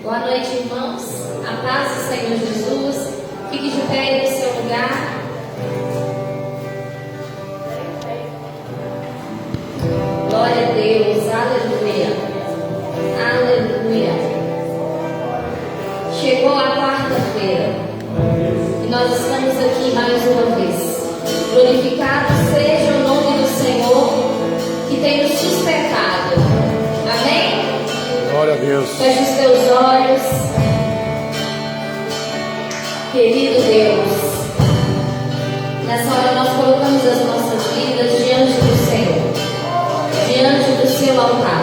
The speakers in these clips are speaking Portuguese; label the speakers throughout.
Speaker 1: Boa noite, irmãos. A paz do Senhor Jesus. Fique de pé aí no seu lugar. Glória a Deus. Aleluia. Aleluia. Chegou a quarta-feira e nós estamos aqui mais uma vez. Glorificado seja o nome do Senhor que tem nos sustentado. Amém?
Speaker 2: Glória a Deus.
Speaker 1: Feche os teus olhos. Querido Deus, nessa hora nós colocamos as nossas vidas diante do Senhor, diante do seu altar.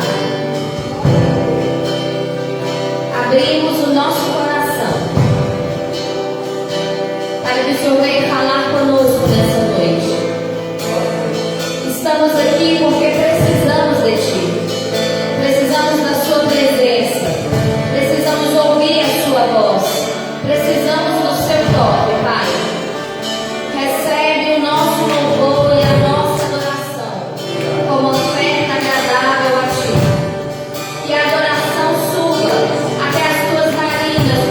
Speaker 1: Abrimos o nosso coração para que o Senhor venha falar conosco nessa noite. Estamos aqui porque precisamos de Ti, precisamos da Sua presença, precisamos ouvir a Sua voz, precisamos do Seu toque, Pai. Recebe o nosso louvor e a nossa adoração como oferta agradável a Ti. Que a adoração suba até as Tuas narinas,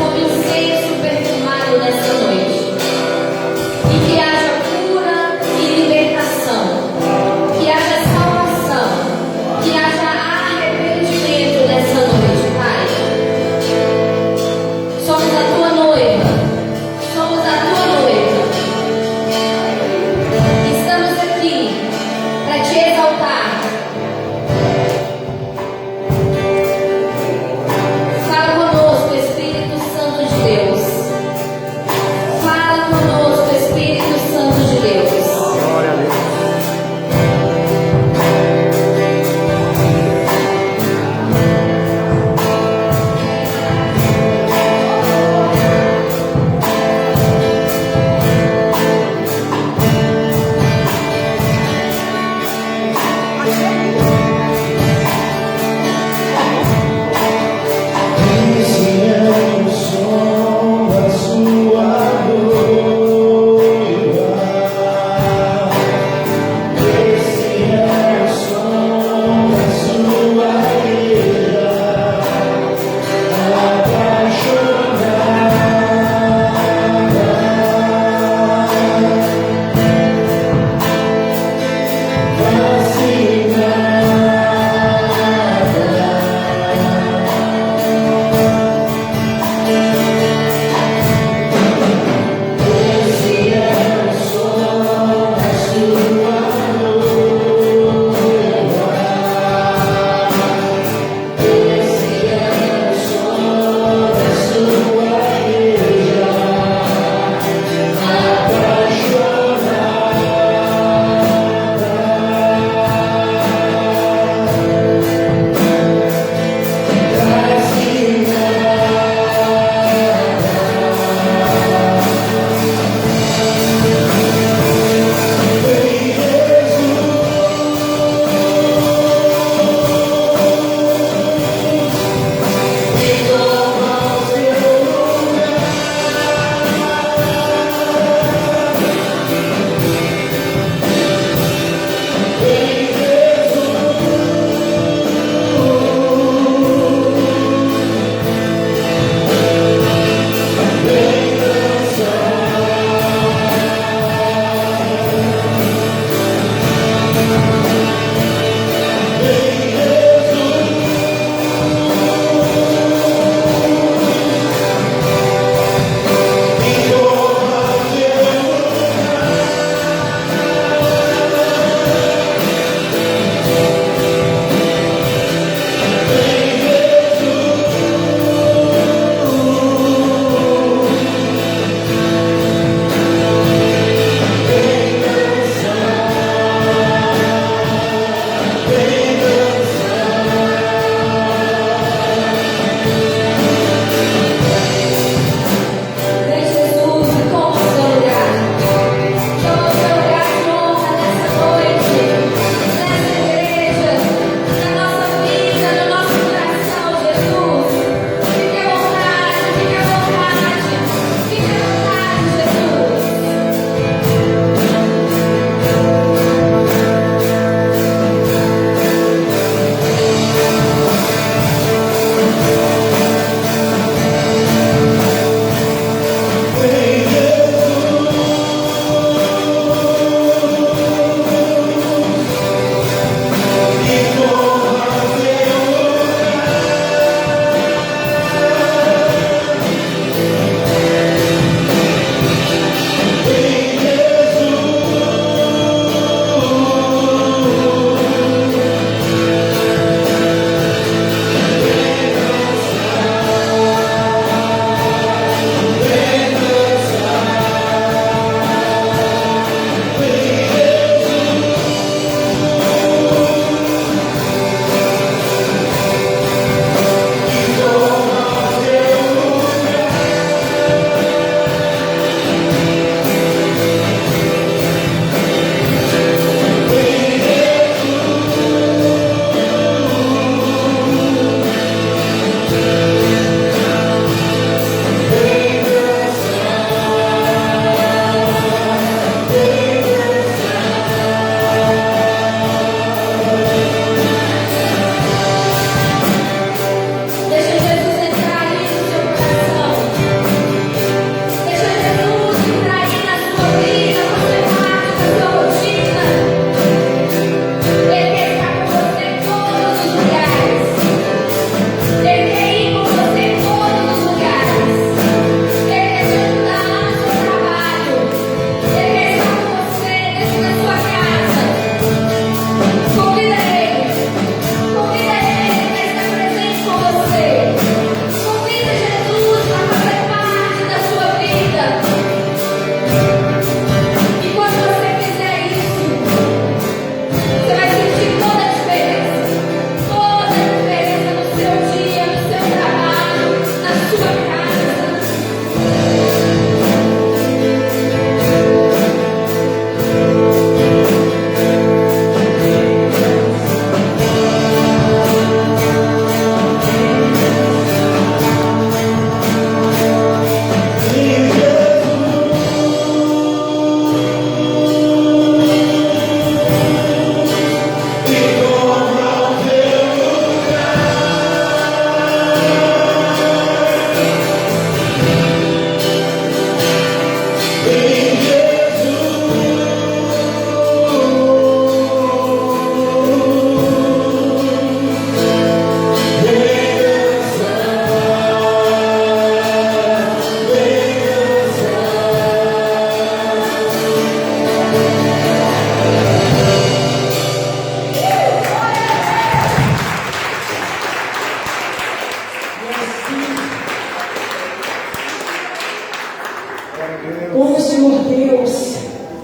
Speaker 2: Como o Senhor Deus,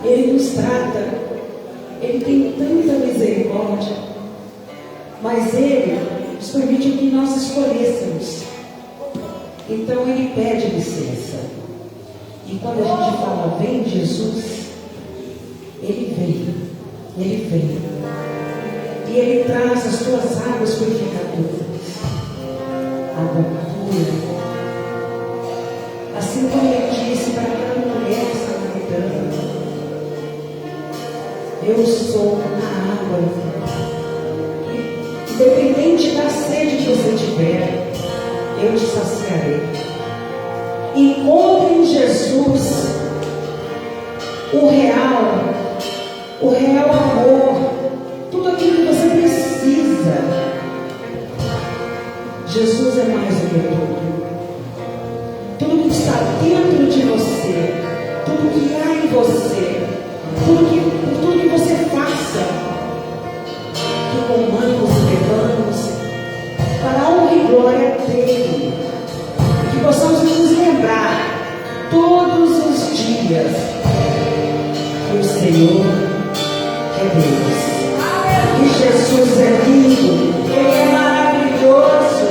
Speaker 2: Ele nos trata, Ele tem tanta misericórdia, mas Ele nos permite que nós escolhêssemos. Então Ele pede licença. E quando a gente fala, vem Jesus, Ele vem, Ele vem. E Ele traz as tuas águas purificadoras, água pura. Assim como Ele disse para aquela mulher samaritana, eu sou a água. Independente da sede que você tiver, eu te saciarei. Encontre em Jesus o real amor, tudo aquilo que você precisa. Jesus é mais do que tudo. Tudo que está dentro de você, tudo que há em você, tudo que você faça, que comamos e bebamos, para a honra e glória dele, que possamos nos lembrar todos os dias que o Senhor é Deus, que Jesus é lindo, Ele é maravilhoso.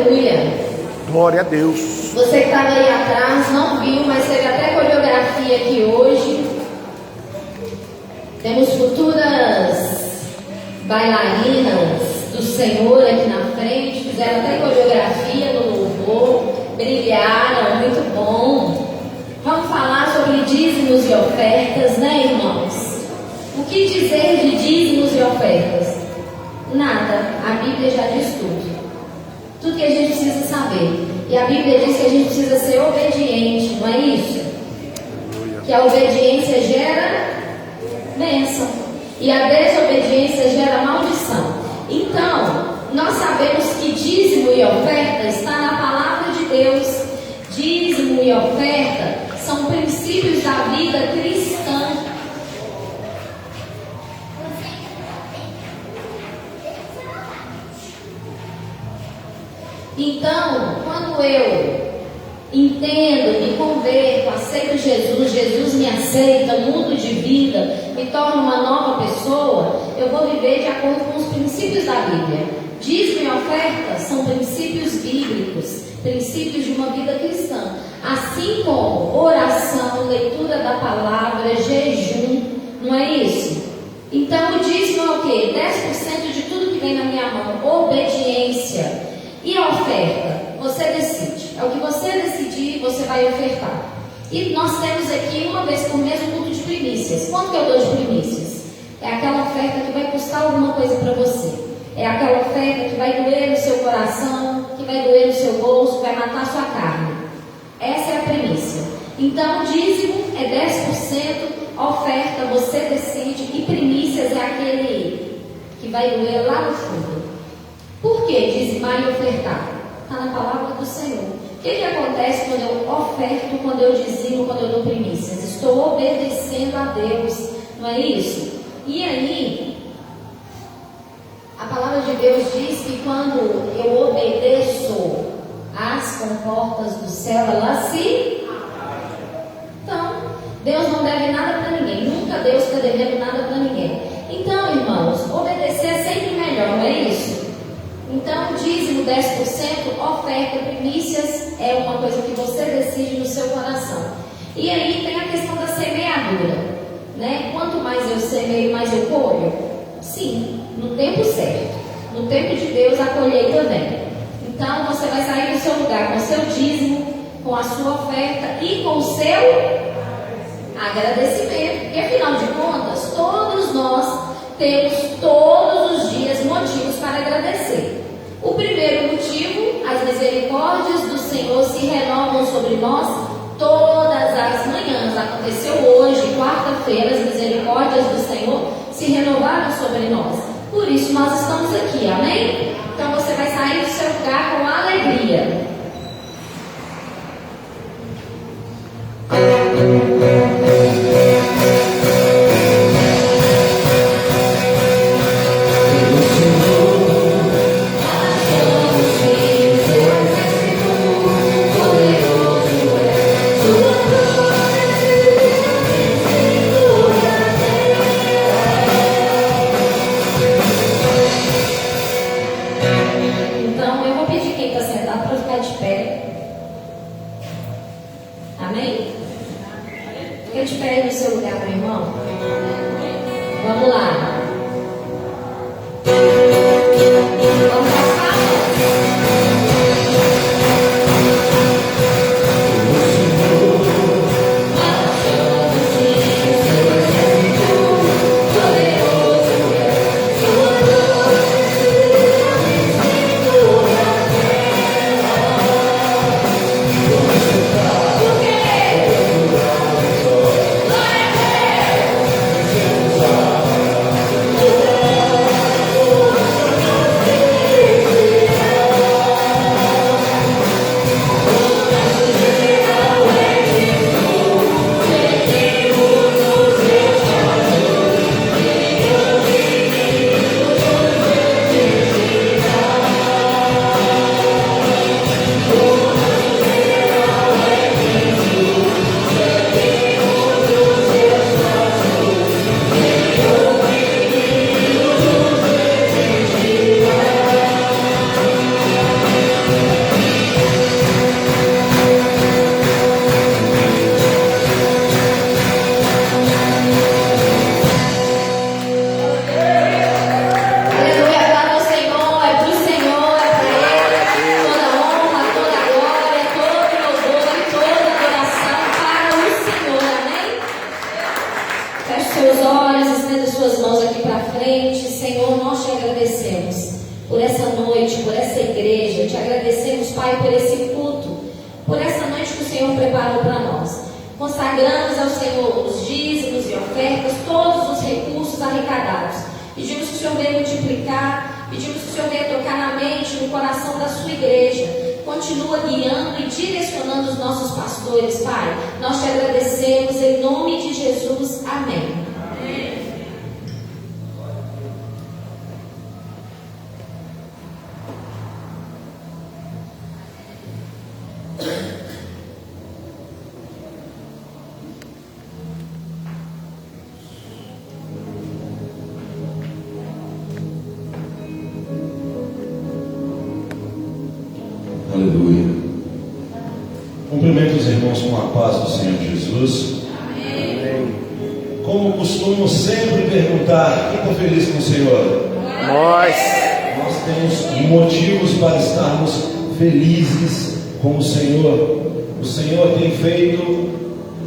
Speaker 1: Aleluia.
Speaker 3: Glória a Deus.
Speaker 1: Você que estava aí atrás não viu, mas teve até coreografia aqui hoje. Temos futuras bailarinas do Senhor aqui na frente. Fizeram até coreografia no louvor. Brilharam, muito bom. Vamos falar sobre dízimos e ofertas, né, irmãos? O que dizer de dízimos e ofertas? Nada. A Bíblia já diz tudo. Tudo que a gente precisa saber. E a Bíblia diz que a gente precisa ser obediente, não é isso? Que a obediência gera bênção. E a desobediência gera maldição. Então, nós sabemos que dízimo e oferta está na palavra de Deus. Dízimo e oferta são princípios da vida cristã. Então, quando eu entendo, me converto, aceito Jesus, Jesus me aceita, mudo de vida, me torno uma nova pessoa, eu vou viver de acordo com os princípios da Bíblia. Dízimo e oferta são princípios bíblicos, princípios de uma vida cristã. Assim como oração, leitura da palavra, jejum, não é isso? Então o dízimo é o quê? 10% de tudo que vem na minha mão, obediência. E a oferta? Você decide. É o que você decidir, você vai ofertar. E nós temos aqui uma vez por mês um culto de primícias. Quanto que eu dou de primícias? É aquela oferta que vai custar alguma coisa para você. É aquela oferta que vai doer no seu coração, que vai doer no seu bolso, vai matar a sua carne. Essa é a primícia. Então o dízimo é 10%, oferta você decide, e primícias é aquele que vai doer lá no fundo. Por que dizimar e ofertar? Está na palavra do Senhor. O que acontece quando eu oferto, quando eu dizimo, quando eu dou primícias? Estou obedecendo a Deus, não é isso? E aí, a palavra de Deus diz que quando eu obedeço às comportas do céu, elas se... Então, Deus não deve nada para ninguém. Nunca Deus está devendo nada para ninguém. Então, irmãos, obedecer é sempre melhor, não é isso? Então, dízimo 10%, oferta, primícias, é uma coisa que você decide no seu coração. E aí tem a questão da semeadura, né? Quanto mais eu semeio, mais eu colho? Sim, no tempo certo. No tempo de Deus, a colheita vem. Então, você vai sair do seu lugar com o seu dízimo, com a sua oferta e com o seu agradecimento. Porque, afinal de contas, todos nós temos todos os dias motivos para agradecer. O primeiro motivo, as misericórdias do Senhor se renovam sobre nós todas as manhãs. Aconteceu hoje, quarta-feira, as misericórdias do Senhor se renovaram sobre nós. Por isso nós estamos aqui, amém? Então você vai sair do seu lugar com alegria. agradecemos, Pai, por esse culto, por essa noite que o Senhor preparou para nós. Consagramos ao Senhor os dízimos e ofertas, todos os recursos arrecadados. Pedimos que o Senhor venha multiplicar, pedimos que o Senhor venha tocar na mente, no coração da sua igreja. Continua guiando e direcionando os nossos pastores, Pai. Nós te agradecemos em nome de Jesus. Amém.
Speaker 3: Aleluia. Cumprimento os irmãos com a paz do Senhor Jesus.
Speaker 1: Amém.
Speaker 3: Como costumo sempre perguntar, quem está feliz com o Senhor?
Speaker 4: Nós
Speaker 3: temos motivos para estarmos felizes com o Senhor. O Senhor tem feito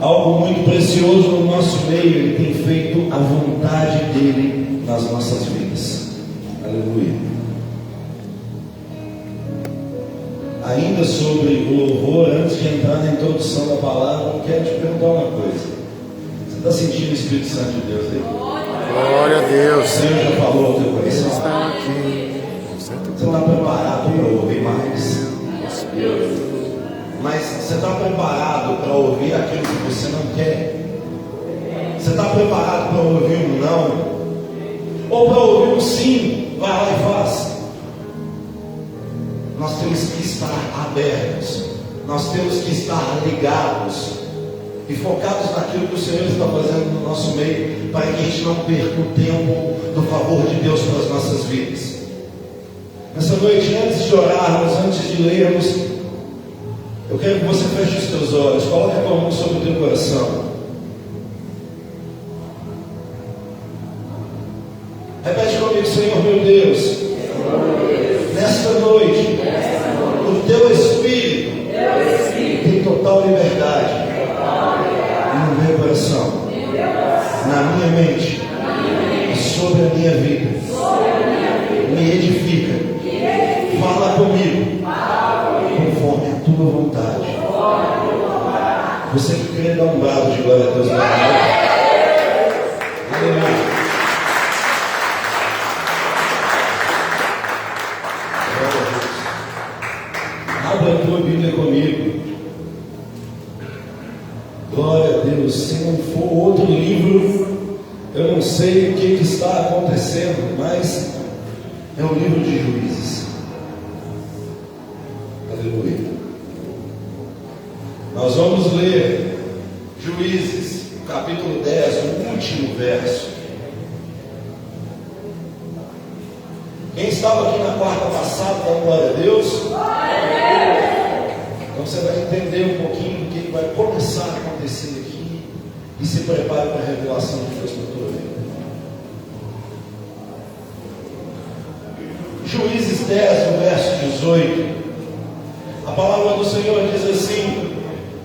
Speaker 3: algo muito precioso no nosso meio. Ele tem feito a vontade dele nas nossas vidas. Aleluia. Ainda sobre o louvor, antes de entrar na introdução da palavra, eu quero te perguntar uma coisa. Você está sentindo o Espírito Santo de Deus aí?
Speaker 4: glória a Deus.
Speaker 3: O Senhor já falou ao teu coração?
Speaker 4: Está aqui.
Speaker 3: Você está preparado para ouvir mais? Mas você está preparado para ouvir aquilo que você não quer? Você está preparado para ouvir um não? Ou para ouvir um sim? Vai lá e faz. Nós temos que estar abertos, nós temos que estar ligados e focados naquilo que o Senhor está fazendo no nosso meio, para que a gente não perca o tempo do favor de Deus para as nossas vidas. Nessa noite, antes de orarmos, antes de lermos, eu quero que você feche os teus olhos, coloque a tua mão sobre o teu coração. Repete comigo: Senhor meu Deus, nesta noite, o teu Espírito tem total liberdade no meu coração, na minha mente, sobre a minha vida. Me edifica, fala comigo, conforme a tua vontade. Você que crê, dá um brado de glória a Deus. Aleluia. Abra a tua Bíblia comigo. Glória a Deus. Se não for outro livro, eu não sei o que está acontecendo, mas é o livro de Juízes. Aleluia. Nós vamos ler Juízes, capítulo 10, o último verso. Quem estava aqui na quarta passada, dá glória a Deus. Então você vai entender um pouquinho do que vai começar a acontecer aqui e se prepare para a revelação de Deus na tua vida. Juízes 10, no verso 18, a palavra do Senhor diz assim: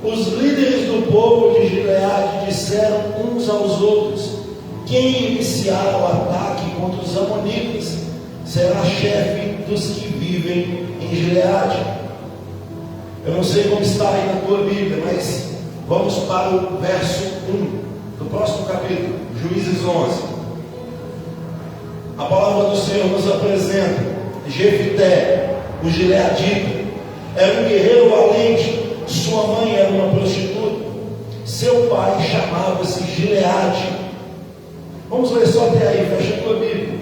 Speaker 3: os líderes do povo de Gileade disseram uns aos outros: quem iniciar o ataque contra os amonitas será chefe dos que vivem em Gileade. Eu não sei como está aí na tua Bíblia, mas vamos para o verso 1 do próximo capítulo, Juízes 11. A palavra do Senhor nos apresenta Jefité, o gileadita. Era um guerreiro valente, sua mãe era uma prostituta, seu pai chamava-se Gileade. Vamos ler só até aí, fecha a tua Bíblia.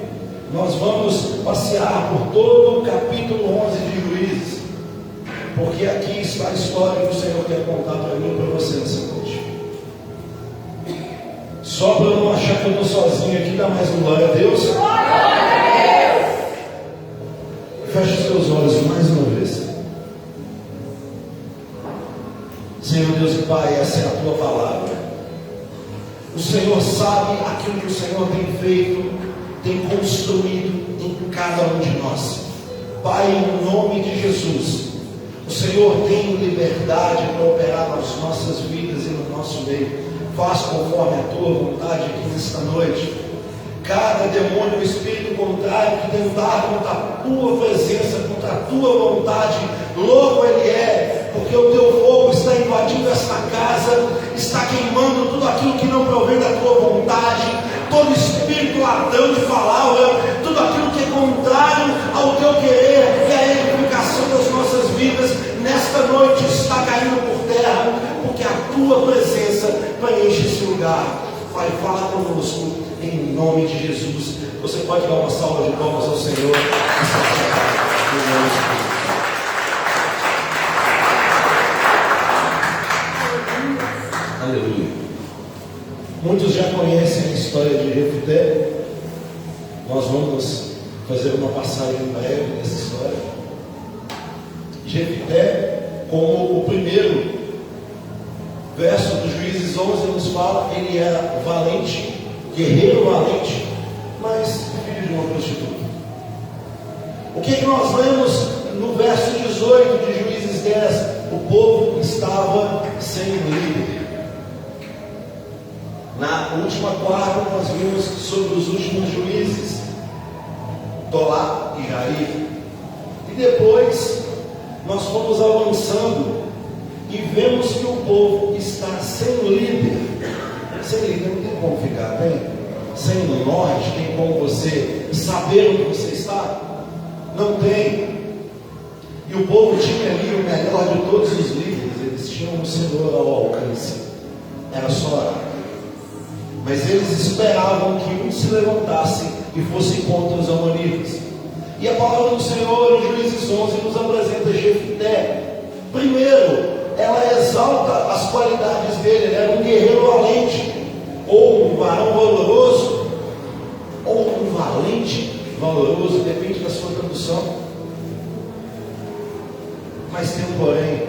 Speaker 3: Nós vamos passear por todo o capítulo 11 de Juízes, porque aqui está a história que o Senhor quer contar para mim e para você nessa noite. Só para eu não achar que eu estou sozinho aqui, dá mais um glória a Deus. Feche os teus olhos mais uma vez. Senhor Deus e Pai, essa é a tua palavra. O Senhor sabe aquilo que o Senhor tem feito, tem construído em cada um de nós. Pai, em nome de Jesus, o Senhor tem liberdade para operar nas nossas vidas e no nosso meio. Faz conforme a tua vontade aqui nesta noite. cada demônio, espírito contrário que tentar contra a tua presença, contra a tua vontade, louco ele é, porque o teu fogo está invadindo esta casa, está queimando tudo aquilo que não provém da tua vontade, todo espírito ladrão de palavra, tudo aquilo que é contrário ao teu querer e à edificação das nossas vidas, nesta noite está caindo por terra, porque a tua presença preenche esse lugar. Pai, fala conosco, em nome de Jesus. Você pode dar uma salva de palmas ao Senhor. Aleluia. Muitos já conhecem a história de Jefté. Nós vamos fazer uma passagem breve dessa história. Jefté, como o primeiro verso do Juízes 11 nos fala, ele era valente, guerreiro valente, mas filho de uma prostituta. O que nós lemos no verso 18 de Juízes 10? O povo estava sem líder. Na última quarta nós vimos sobre os últimos juízes, Tolá e Jair. E depois nós fomos avançando e vemos que o povo está sem líder. Sem líder não tem como ficar, tem? Sem norte, tem como você saber onde você está? Não tem. E o povo tinha ali o melhor de todos os líderes, eles tinham um Senhor ao alcance, era só orar. Mas eles esperavam que um se levantasse e fosse contra os amonitas. E a palavra do Senhor em Juízes 11 nos apresenta Jefté. Primeiro, ela exalta as qualidades dele. Ele era um guerreiro valente, ou um varão valoroso, ou um valente valoroso, depende da sua tradução. Mas tem um porém,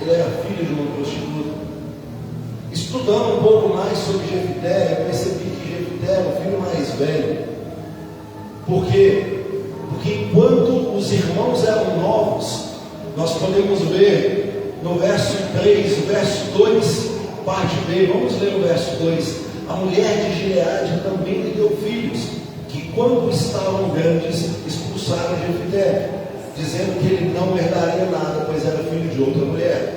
Speaker 3: ele era filho de uma prostituta. Estudando um pouco mais sobre Jefté, eu percebi que Jefté era o filho mais velho. Por quê? Porque enquanto os irmãos eram novos, nós podemos ver no verso 3, o verso 2, parte B, vamos ler o verso 2. A mulher de Gileade também lhe deu filhos, que quando estavam grandes, expulsaram Jefté, dizendo que ele não herdaria nada, pois era filho de outra mulher.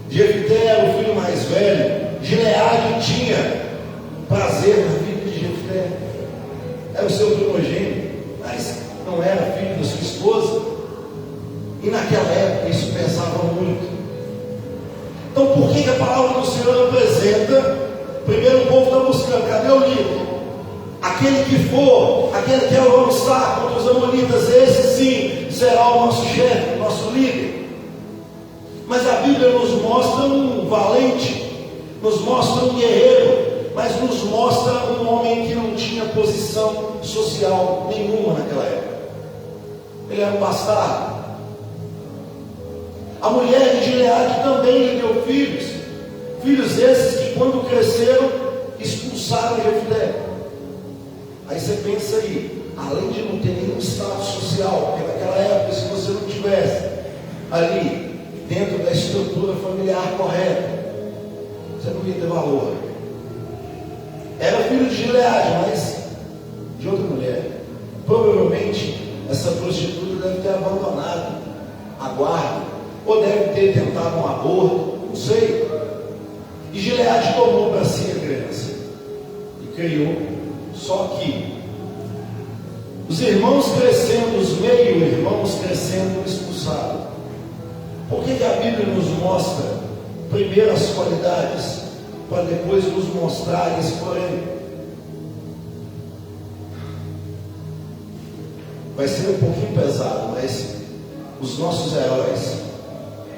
Speaker 3: Jefté era o filho mais velho. Gileade tinha prazer na vida de Jefté, era o seu primogênito, mas não era filho da sua esposa. E naquela época isso pesava muito. Então por que a palavra do Senhor apresenta? Primeiro o povo está buscando, cadê o líder? Aquele que for, aquele que avançar contra os amonitas, esse sim será o nosso chefe, o nosso líder. Mas a Bíblia nos mostra um valente, nos mostra um guerreiro, mas nos mostra um homem que não tinha posição social nenhuma naquela época. Ele era um bastardo. A mulher de Gileade também lhe deu filhos, filhos esses que quando cresceram, expulsaram Jefté. Aí você pensa aí, além de não ter nenhum status social, porque naquela época, se você não tivesse ali, dentro da estrutura familiar correta, você não ia ter valor. Era filho de Gileade, mas de outra mulher. Provavelmente essa prostituta deve ter abandonado a guarda, ou deve ter tentado um aborto, não sei. E Gileade tomou para si a criança e criou. Só que os irmãos crescendo, os meio-irmãos crescendo, expulsados. Por que a Bíblia nos mostra primeiro as qualidades, para depois nos mostrar esse porém? Vai ser um pouquinho pesado, mas os nossos heróis,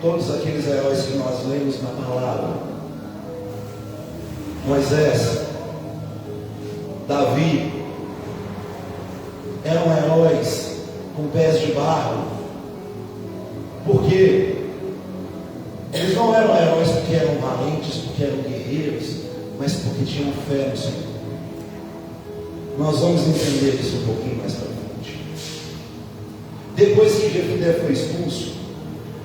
Speaker 3: todos aqueles heróis que nós lemos na palavra, Moisés, Davi, eram heróis com pés de barro. Por quê? Eles não eram heróis porque eram valentes, porque eram guerreiros, mas porque tinham fé no Senhor. Nós vamos entender isso um pouquinho mais para frente. Depois que Jefté foi expulso,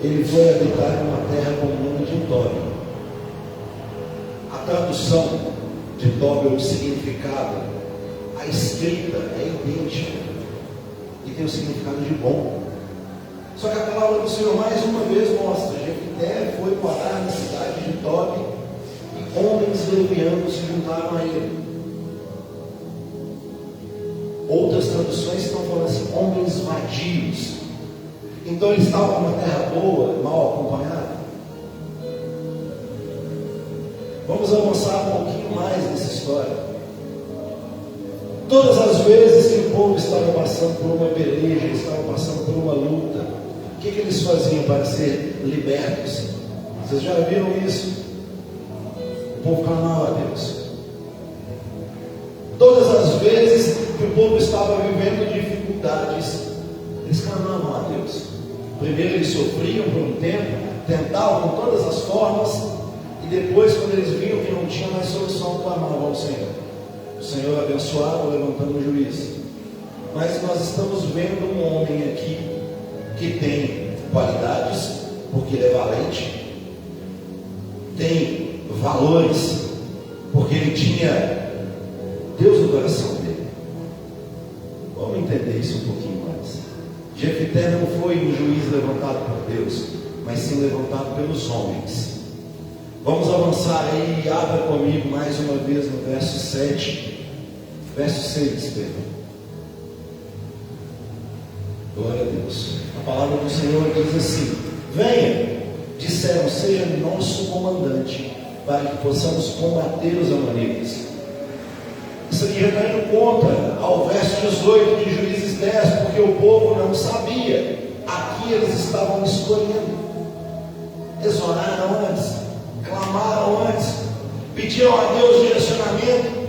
Speaker 3: ele foi habitar em uma terra com o nome de Tob. A tradução de Tob, o significado, a escrita é idêntica e tem o significado de bom. Só que a palavra do Senhor mais uma vez mostra: Jefté foi parar na cidade de Tobi e homens levianos se juntaram a ele. Outras traduções estão falando assim: homens vadios. Então eles estavam numa terra boa, mal acompanhada. Vamos avançar um pouquinho mais nessa história. Todas as vezes que o povo estava passando por uma peleja, estava passando por uma luta, o que eles faziam para ser libertos? Vocês já viram isso? O povo clamava a Deus. Todas as vezes que o povo estava vivendo dificuldades, eles clamavam a Deus. Primeiro eles sofriam por um tempo, tentavam de todas as formas, e depois, quando eles viam que não tinha mais solução, clamavam ao Senhor. O Senhor abençoava, levantando o juiz. Mas nós estamos vendo um homem aqui que tem qualidades, porque ele é valente, tem valores, porque ele tinha Deus no coração dele. Vamos entender isso um pouquinho mais. Jefté não foi um juiz levantado por Deus, mas sim levantado pelos homens. Vamos avançar aí, abra comigo mais uma vez no verso 7, verso 6, perdão. Glória a Deus. A palavra do Senhor diz assim: venha, disseram, seja nosso comandante, para que possamos combater os amonitas. Isso aqui já está indo contra ao verso 18 de Juízes 10, porque o povo não sabia. Aqui eles estavam escolhendo. Eles oraram antes, clamaram antes, pediram a Deus direcionamento.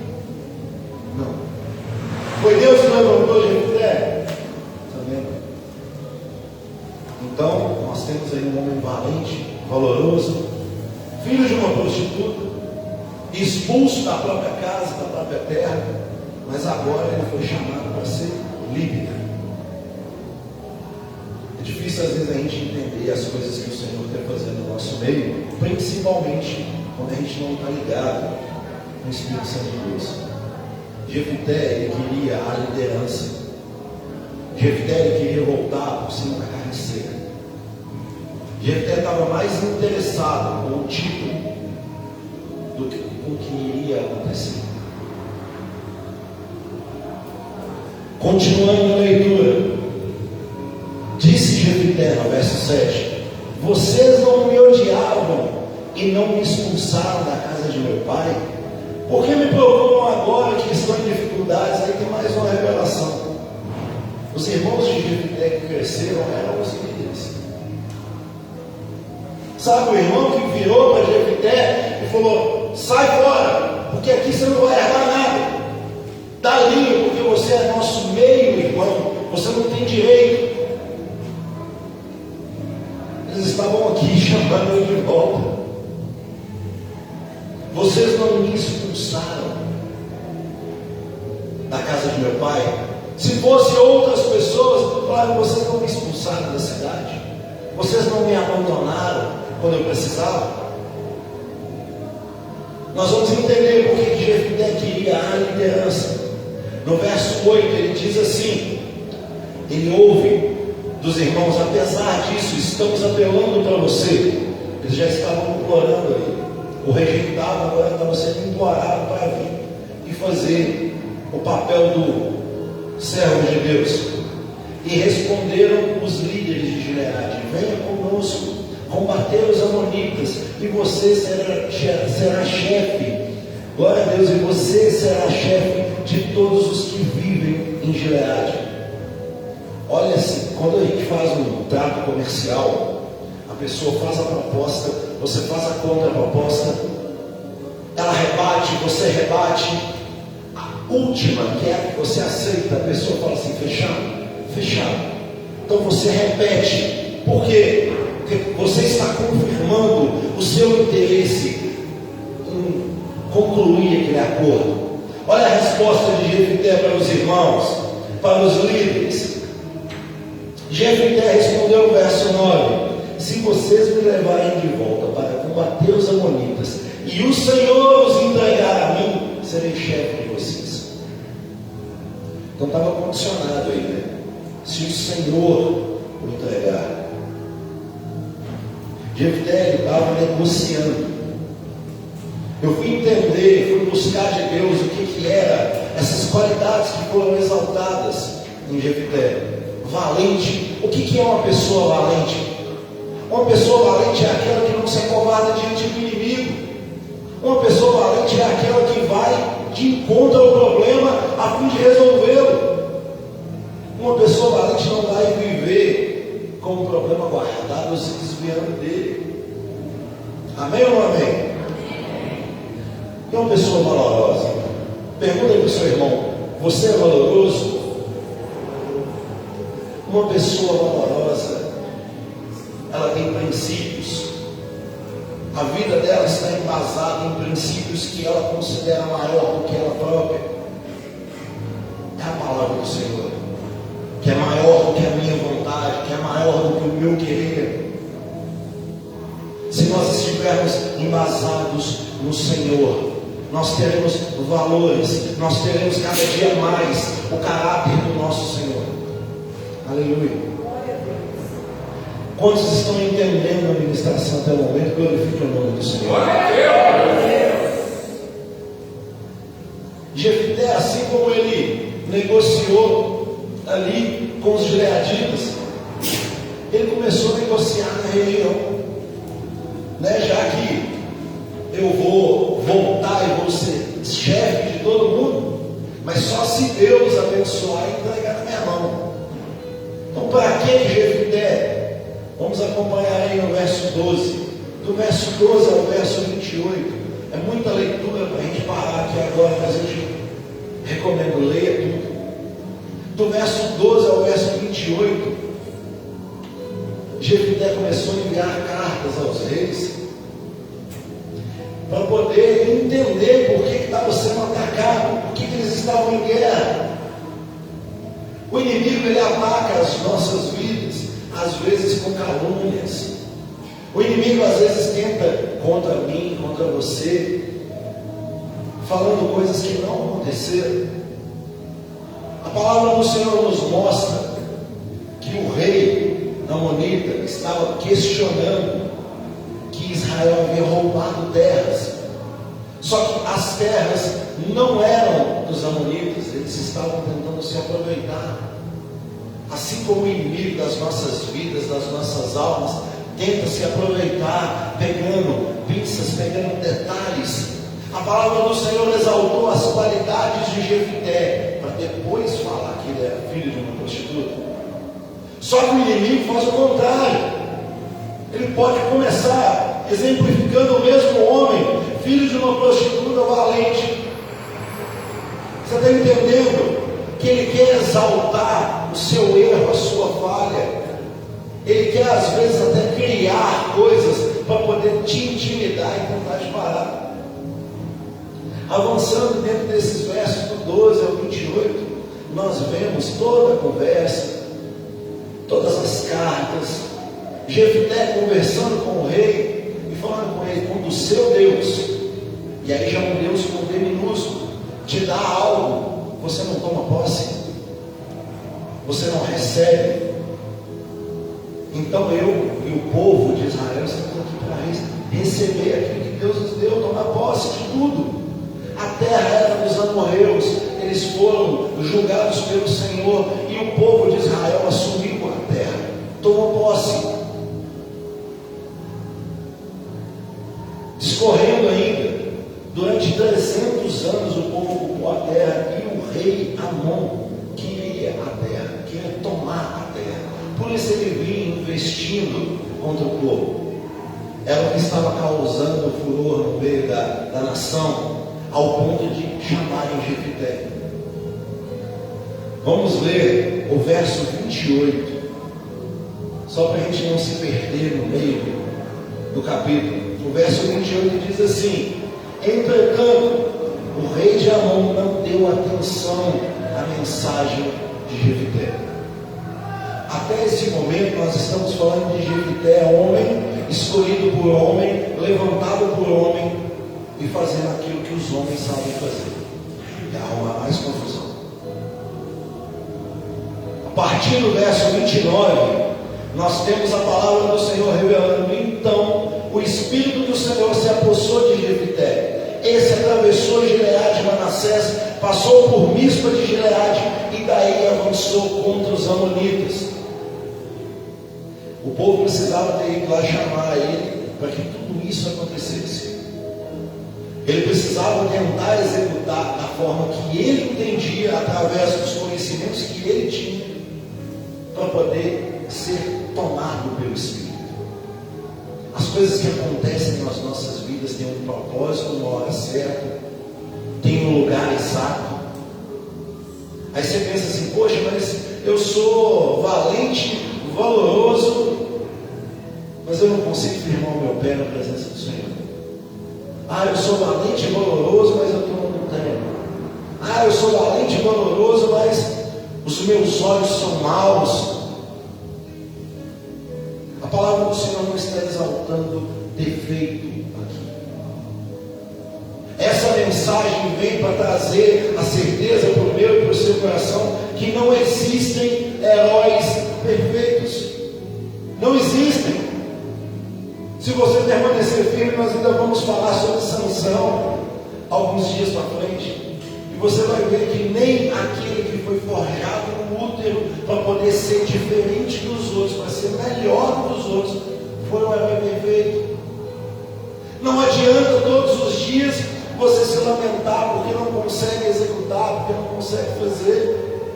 Speaker 3: Não. Foi Deus que levantou Jefté? Também. Então, nós temos aí um homem valente, valoroso, filho de uma prostituta, expulso da própria casa, da própria terra, mas agora ele foi chamado para ser líder. É difícil às vezes a gente entender as coisas que o Senhor quer fazer no nosso meio, principalmente quando a gente não está ligado no Espírito Santo de Deus. Jefté, ele queria a liderança. Jefté, ele queria voltar por cima da carne seca. Jefté estava mais interessado com o título do que com o que iria acontecer. Continuando a leitura, disse Jefté no verso 7: vocês não me odiavam e não me expulsaram da casa de meu pai? Por que me procuram agora que estão em dificuldades? Aí tem mais uma revelação. Os irmãos de Jefté que cresceram eram os líderes. Sabe o irmão que virou para Jefté e falou: sai fora, porque aqui você não vai herdar nada. Dali, porque você é nosso meio-irmão, você não tem direito. Eles estavam aqui chamando ele de volta. Vocês não me expulsaram da casa de meu pai. Se fosse outras pessoas, falaram: vocês não me expulsaram da cidade. Vocês não me abandonaram quando eu precisava. Nós vamos entender por que Jefté queria a liderança. No verso 8 ele diz assim: ele ouve dos irmãos: apesar disso, estamos apelando para você. Eles já estavam implorando aí. O rejeitado agora estava sendo implorado para vir e fazer o papel do servo de Deus. E responderam os líderes de Gileade: venha conosco combater os amonitas, e você será chefe. Glória a Deus. E você será chefe de todos os que vivem em Gileade. Olha assim, quando a gente faz um trato comercial, a pessoa faz a proposta, você faz a contraproposta, ela rebate, você rebate, a última, que é a que você aceita, a pessoa fala assim: fechado? Fechado. Então você repete. Por quê? Porque você está confirmando o seu interesse em concluir aquele acordo. Olha a resposta de Jefté para os irmãos, para os líderes. Jefté respondeu no verso 9: se vocês me levarem de volta para combater os amonitas, e o Senhor os entregar a mim, serei chefe de vocês. Então estava condicionado aí, né? Se o Senhor o entregar. Jefté estava negociando. Eu fui entender, fui buscar de Deus o que era essas qualidades que foram exaltadas em Jefté. Valente. O que é uma pessoa valente? Uma pessoa valente é aquela que não se acovarda diante do inimigo. Uma pessoa valente é aquela que vai de encontro ao problema a fim de resolvê-lo. Uma pessoa valente não vai viver com o problema guardado ou se desviando dele. Amém ou não amém? E uma pessoa valorosa? Pergunta para o seu irmão: você é valoroso? Uma pessoa valorosa, ela tem princípios. A vida dela está embasada em princípios que ela considera maior do que ela própria. É a palavra do Senhor, que é maior do que a minha vontade, que é maior do que o meu querer. Se nós estivermos embasados no Senhor, nós teremos valores, nós teremos cada dia mais o caráter do nosso Senhor. Aleluia. Quantos estão entendendo a ministração até o momento? Glorifique o nome do Senhor. Jefté, assim como ele negociou ali com os gileaditas, ele começou a negociar na região, né? Já que eu vou voltar e vou ser chefe de todo mundo, mas só se Deus abençoar e entregar na minha mão. Então, para que Jefté? Vamos acompanhar aí no verso 12. Do verso 12 ao verso 28. É muita leitura para a gente parar aqui agora, mas eu te recomendo ler tudo. Do verso 12 ao verso 28, Jefté começou a enviar cartas aos reis para poder entender por que estava sendo atacado, por que eles estavam em guerra. O inimigo, ele ataca as nossas vidas, às vezes com calúnias. O inimigo às vezes tenta contra mim, contra você, falando coisas que não aconteceram. A palavra do Senhor nos mostra que o rei amonita estava questionando que Israel havia roubado terras. Só que as terras não eram dos amonitas, eles estavam tentando se aproveitar. Assim como o inimigo das nossas vidas, das nossas almas, tenta se aproveitar, pegando pinças, pegando detalhes. A palavra do Senhor exaltou as qualidades de Jefté, para depois falar que ele era filho de uma prostituta. Só que o inimigo faz o contrário. Ele pode começar exemplificando o mesmo homem, filho de uma prostituta valente. Você está entendendo? Que ele quer exaltar o seu erro, a sua falha. Ele quer às vezes até criar coisas para poder te intimidar e tentar te parar. Avançando dentro desses versos do 12 ao 28, nós vemos toda a conversa, todas as cartas, Jefté conversando com o rei e falando com ele: quando o seu Deus, e aí já um Deus com D minúsculo, te dá algo, você não toma posse, você não recebe. Então eu e o povo de Israel estamos aqui para receber aquilo que Deus nos deu, tomar posse de tudo. A terra era dos amorreus, eles foram julgados pelo Senhor e o povo de Israel assumiu a terra, tomou posse. Discorrendo ainda, durante 300 anos o povo ocupou a terra e o rei Amon queria a terra, queria tomar a terra. Por isso ele vinha investindo contra o povo. Era o que estava causando furor no meio da nação, ao ponto de chamarem Jefté. Vamos ler o verso 28, só para a gente não se perder no meio do capítulo. O verso 28 diz assim: entretanto, o rei de Amon não deu atenção à mensagem de Jefté. Até esse momento nós estamos falando de Jefté, homem, escolhido por homem, levantado por homem, e fazendo aquilo que os homens sabem fazer, e arrumar mais confusão. a partir do verso 29, nós temos a palavra do Senhor revelando: então o Espírito do Senhor se apossou de Jefté. Esse atravessou Gileade e Manassés, passou por Mispa de Gileade e daí avançou contra os amonitas. O povo precisava ter ido lá chamar ele para que tudo isso acontecesse. Ele precisava tentar executar da forma que ele entendia, através dos conhecimentos que ele tinha, para poder ser tomado pelo Espírito. As coisas que acontecem nas nossas vidas têm um propósito, uma hora certa, tem um lugar exato. Aí você pensa assim: poxa, mas eu sou valente, valoroso, mas eu não consigo firmar o meu pé na presença do Senhor. Ah, eu sou valente e valoroso, mas eu estou na montanha. Ah, eu sou valente e valoroso, mas os meus olhos são maus. A palavra do Senhor não está exaltando defeito aqui. Essa mensagem vem para trazer a certeza para o meu e para o seu coração que não existem heróis perfeitos. Não existem. Se você permanecer firme, nós ainda vamos falar sobre Sansão alguns dias para frente. E você vai ver que nem aquele que foi forjado no útero para poder ser diferente dos outros, para ser melhor dos outros, foi um herói perfeito. Não adianta todos os dias você se lamentar porque não consegue executar, porque não consegue fazer.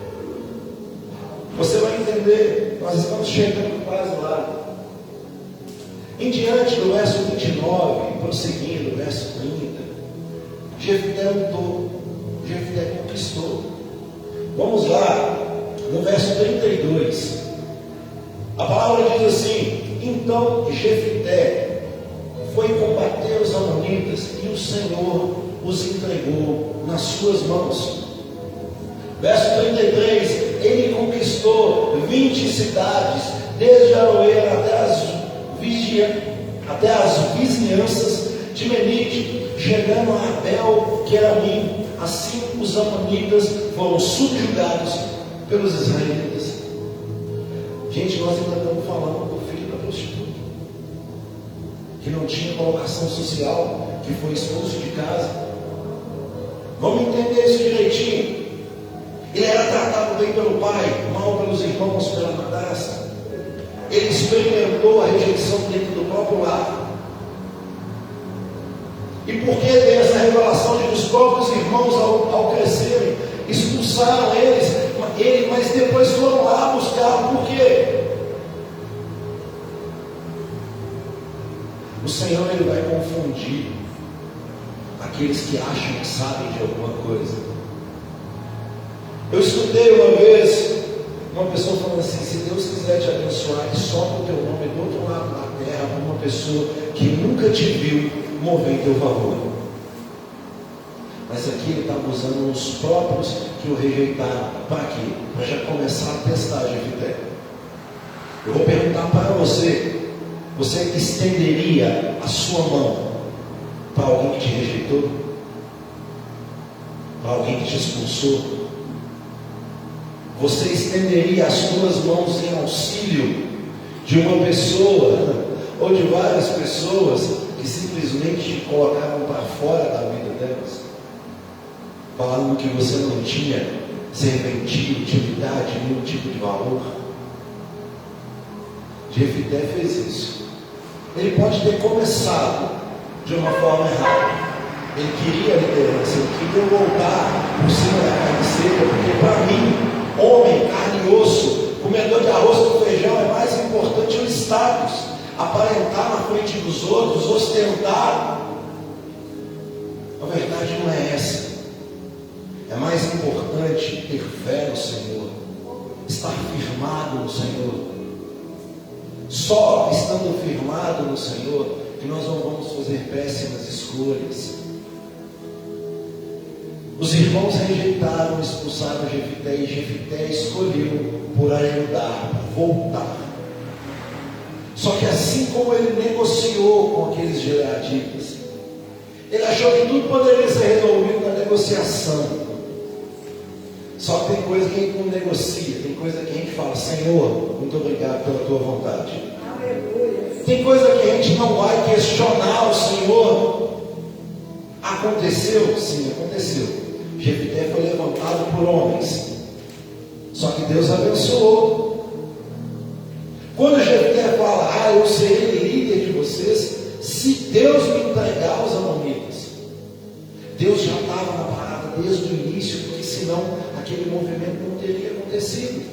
Speaker 3: Você vai entender, nós estamos chegando quase lá. Em diante do verso 29, prosseguindo, verso 30, Jefté lutou, Jefté conquistou. Vamos lá, no verso 32, a palavra diz assim: então Jefté foi combater os amonitas e o Senhor os entregou nas suas mãos. Verso 33, ele conquistou 20 cidades, desde Aroer até as vizinhanças de Menite, chegando a Abel, que era mim. Assim os amonitas foram subjugados pelos israelitas. Gente, nós ainda estamos falando do filho da prostituta, que não tinha colocação social, que foi expulso de casa. Vamos entender isso direitinho. Ele era tratado bem pelo pai, mal pelos irmãos, pela madrasta. Ele experimentou a rejeição dentro do próprio lar. E por que tem essa revelação de que os próprios irmãos, ao crescerem, expulsaram ele, mas depois foram lá buscar? Por quê? O Senhor, ele vai confundir aqueles que acham que sabem de alguma coisa. Eu escutei uma vez uma pessoa falando assim: se Deus quiser te abençoar, Ele sopra o teu nome do outro lado da terra para uma pessoa que nunca te viu mover em teu favor. Mas aqui ele está usando os próprios que o rejeitaram. Para quê? Para já começar a testar a Jefté. Eu vou perguntar para você: você estenderia a sua mão para alguém que te rejeitou? Para alguém que te expulsou? Você estenderia as suas mãos em auxílio de uma pessoa ou de várias pessoas que simplesmente te colocaram para fora da vida delas, falando que você não tinha serventia, utilidade, nenhum tipo de valor? Jefté fez isso. Ele pode ter começado de uma forma errada. Ele queria a liderança, ele queria voltar por cima da carne seca, porque para mim, homem, carne e osso, comedor de arroz com feijão, é mais importante o status, aparentar na frente dos outros, ostentar. A verdade não é essa. É mais importante ter fé no Senhor, estar firmado no Senhor. Só estando firmado no Senhor que nós não vamos fazer péssimas escolhas. Os irmãos rejeitaram, expulsaram Jefté, e Jefté escolheu por ajudar, por voltar. Só que assim como ele negociou com aqueles gileaditas, ele achou que tudo poderia ser resolvido na negociação. Só que tem coisa que a gente não negocia, tem coisa que a gente fala, Senhor, muito obrigado pela tua vontade. Tem coisa que a gente não vai questionar o Senhor. Aconteceu? Sim, aconteceu. Jefté foi levantado por homens. Só que Deus abençoou. Quando Jefté fala, eu serei líder de vocês, se Deus me entregar os amonitas, Deus já estava na parada desde o início, porque senão aquele movimento não teria acontecido.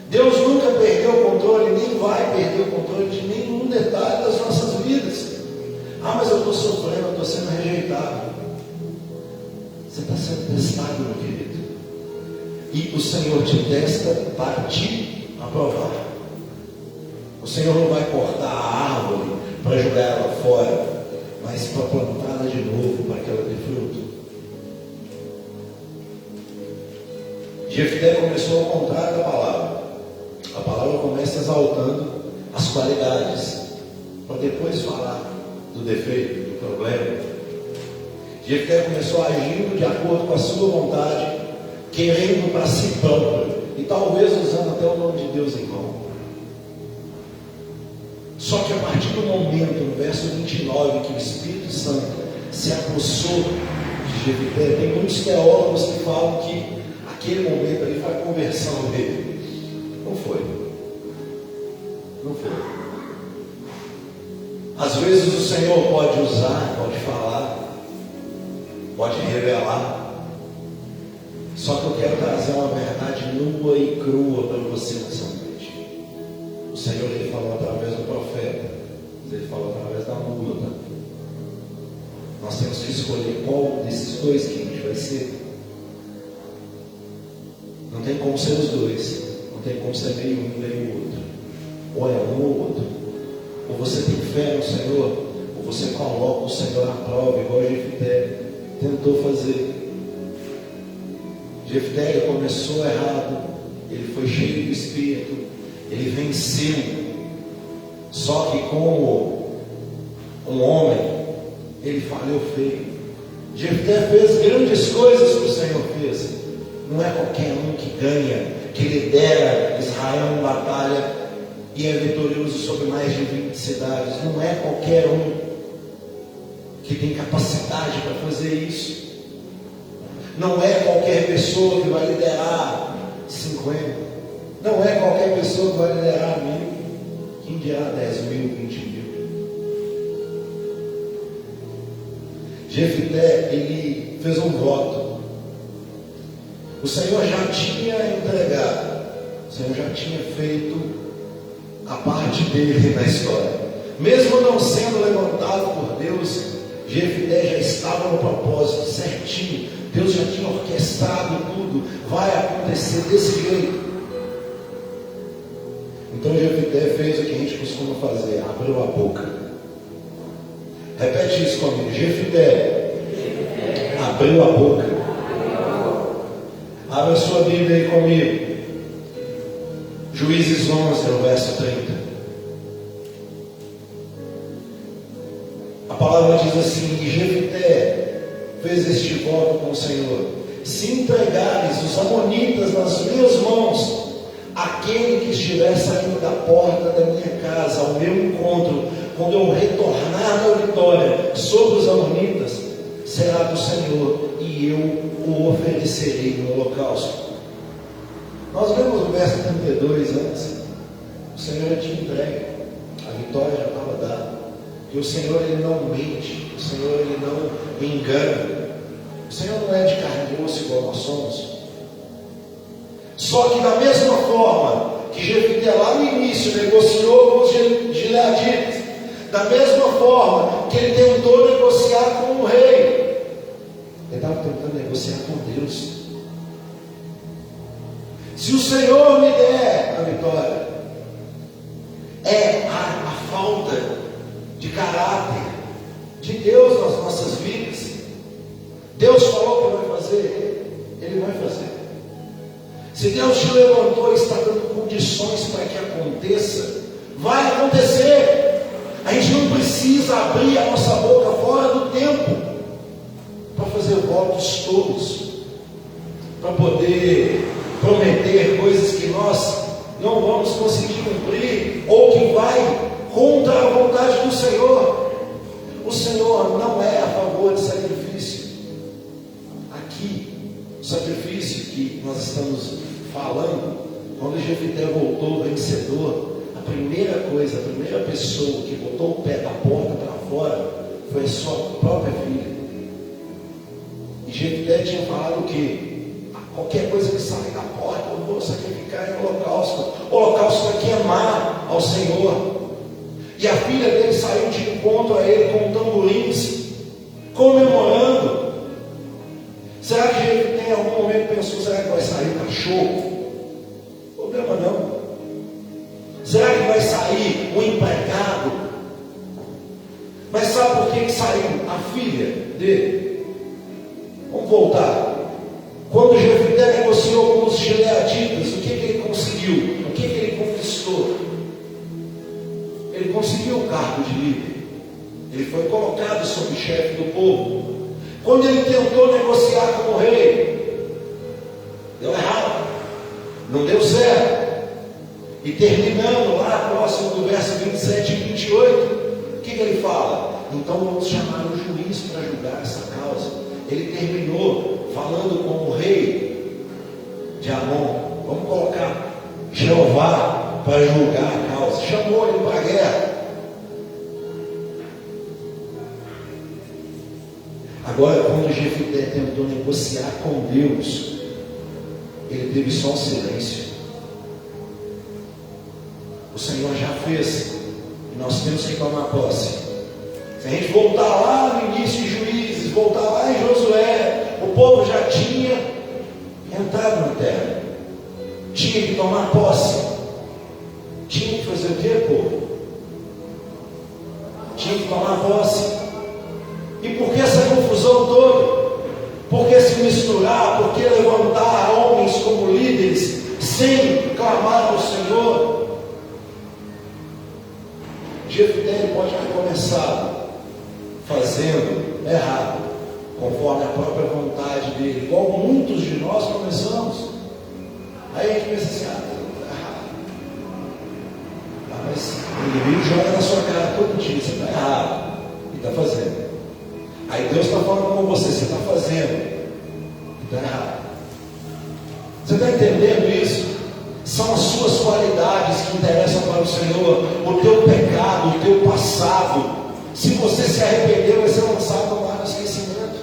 Speaker 3: Deus nunca perdeu o controle, nem vai perder o controle de nenhum detalhe das nossas vidas. Mas eu estou sofrendo, eu estou sendo rejeitado. Você está sendo testado, meu querido. E o Senhor te testa para te aprovar. O Senhor não vai cortar a árvore para jogar ela fora, mas para plantá-la de novo, para que ela dê fruto. Jefté começou ao contrário da palavra. A palavra começa exaltando as qualidades, para depois falar do defeito, do problema. Jefté começou agindo de acordo com a sua vontade, querendo para si próprio, e talvez usando até o nome de Deus em vão. Só que a partir do momento, no verso 29, que o Espírito Santo se apossou de Jefté, tem muitos teólogos que falam que aquele momento ali foi a conversão dele. Não foi. Não foi. Às vezes o Senhor pode usar, pode falar, pode revelar. Só que eu quero trazer uma verdade nua e crua para você nessa noite. O Senhor, Ele falou através do profeta, Ele falou através da mula. Tá? Nós temos que escolher qual desses dois que a gente vai ser. Não tem como ser os dois. Não tem como ser meio um, meio outro. Ou é um ou outro. Ou você tem fé no Senhor, ou você coloca o Senhor à prova, igual Jefté tentou fazer. Jefté, ele começou errado, ele foi cheio do Espírito, ele venceu. Só que como um homem, ele falhou feio. Jefté fez grandes coisas que o Senhor fez. Não é qualquer um que ganha, que lidera Israel em batalha e é vitorioso sobre mais de 20 cidades. Não é qualquer um que tem capacidade para fazer isso. Não é qualquer pessoa que vai liderar 50. Não é qualquer pessoa que vai liderar 1000. Quem dirá 10 mil, 20 mil? Jefté, ele fez um voto. O Senhor já tinha entregado. O Senhor já tinha feito a parte dele na história. Mesmo não sendo levantado por Deus, Jefté já estava no propósito certinho. Deus já tinha orquestrado tudo. Vai acontecer desse jeito. Então Jefté fez o que a gente costuma fazer: abriu a boca. Repete isso comigo. Jefté abriu a boca. Abra a sua Bíblia aí comigo. Juízes 11, no verso 30. A palavra diz assim: e Jefté fez este voto com o Senhor: se entregares os amonitas nas minhas mãos, aquele que estiver saindo da porta da minha casa ao meu encontro, quando eu retornar da vitória sobre os amonitas, será do Senhor, e eu o oferecerei no holocausto. Nós vemos no verso 32 antes, o Senhor já tinha entregue, a vitória já estava dada. E o Senhor, Ele não mente, o Senhor, Ele não engana. O Senhor não é de carne e osso igual nós somos. Só que da mesma forma que Jefté lá no início negociou com os gileaditas, da mesma forma que ele tentou negociar com o rei, ele estava tentando negociar com Deus. Se o Senhor me der a vitória, é a falta de caráter de Deus nas nossas vidas. Deus falou que vai fazer, Ele vai fazer. Se Deus te levantou e está dando condições para que aconteça, vai acontecer. A gente não precisa abrir a nossa boca fora do tempo para fazer votos tolos, para poder prometer coisas que nós não vamos conseguir cumprir, ou que vai contra a vontade do Senhor. O Senhor não é a favor de sacrifício. Aqui, o sacrifício que nós estamos falando, quando Jefité voltou vencedor, a primeira pessoa que botou o pé da porta para fora foi a sua própria filha. E Jefité tinha falado o quê? Qualquer coisa que sair da porta, eu vou sacrificar em holocausto. Holocausto para queimar ao Senhor. E a filha dele saiu de encontro a ele com tamborins, comemorando. Será que Jefité em algum momento pensou, será que vai sair um cachorro? Problema não. Será que vai sair um empregado? Mas sabe por que saiu a filha dele? Vamos voltar. Quando Jefité negociou com os gileaditas, o que ele conseguiu? O que ele conquistou? Ele conseguiu o cargo de líder. Ele foi colocado sob chefe do povo. Quando ele tentou negociar com o rei, deu errado, não deu certo. E terminando lá próximo do verso 27 e 28, o que ele fala? Então vamos chamar um juiz para julgar essa causa. Ele terminou falando com o rei de Amon. Vamos colocar Jeová para julgar a causa. Chamou ele para a guerra. Agora, quando Jefité tentou negociar com Deus, ele teve só um silêncio. O Senhor já fez, e nós temos que tomar posse. Se a gente voltar lá no início de Juízes, voltar lá em Josué, o povo já tinha entrado na terra, tinha que tomar posse, tinha que fazer o que, povo? Tinha que tomar posse. E por que essa confusão toda? Por que se misturar? Por que levantar homens como líderes sem clamar ao Senhor? Jefité pode ter começado fazendo errado, conforme a própria vontade dele, igual muitos de nós começamos. Aí a gente pensa assim, está errado. Mas o inimigo joga na sua cara todo dia, você está errado, e está fazendo. Aí Deus está falando com você está fazendo, e está errado. Você está entendendo isso? São as suas qualidades que interessam para o Senhor, o teu pecado, o teu passado. Se você se arrependeu, vai ser lançado no mar do esquecimento.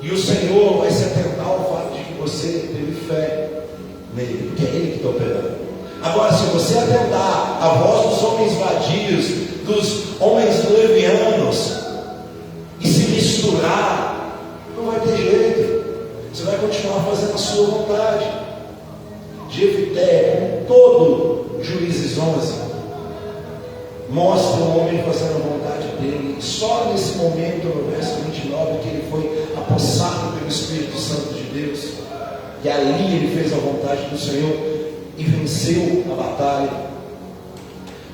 Speaker 3: E o Senhor vai se atentar ao fato de que você teve fé nele, porque é Ele que está operando. Agora, se você atentar à voz dos homens vadios, dos homens levianos, e se misturar, não vai ter jeito. Você vai continuar fazendo a sua vontade. Jefité, com todo Juízes 11, mostra o homem fazendo a vontade dele. E só nesse momento, no verso 29, que ele foi apossado pelo Espírito Santo de Deus. E ali ele fez a vontade do Senhor e venceu a batalha.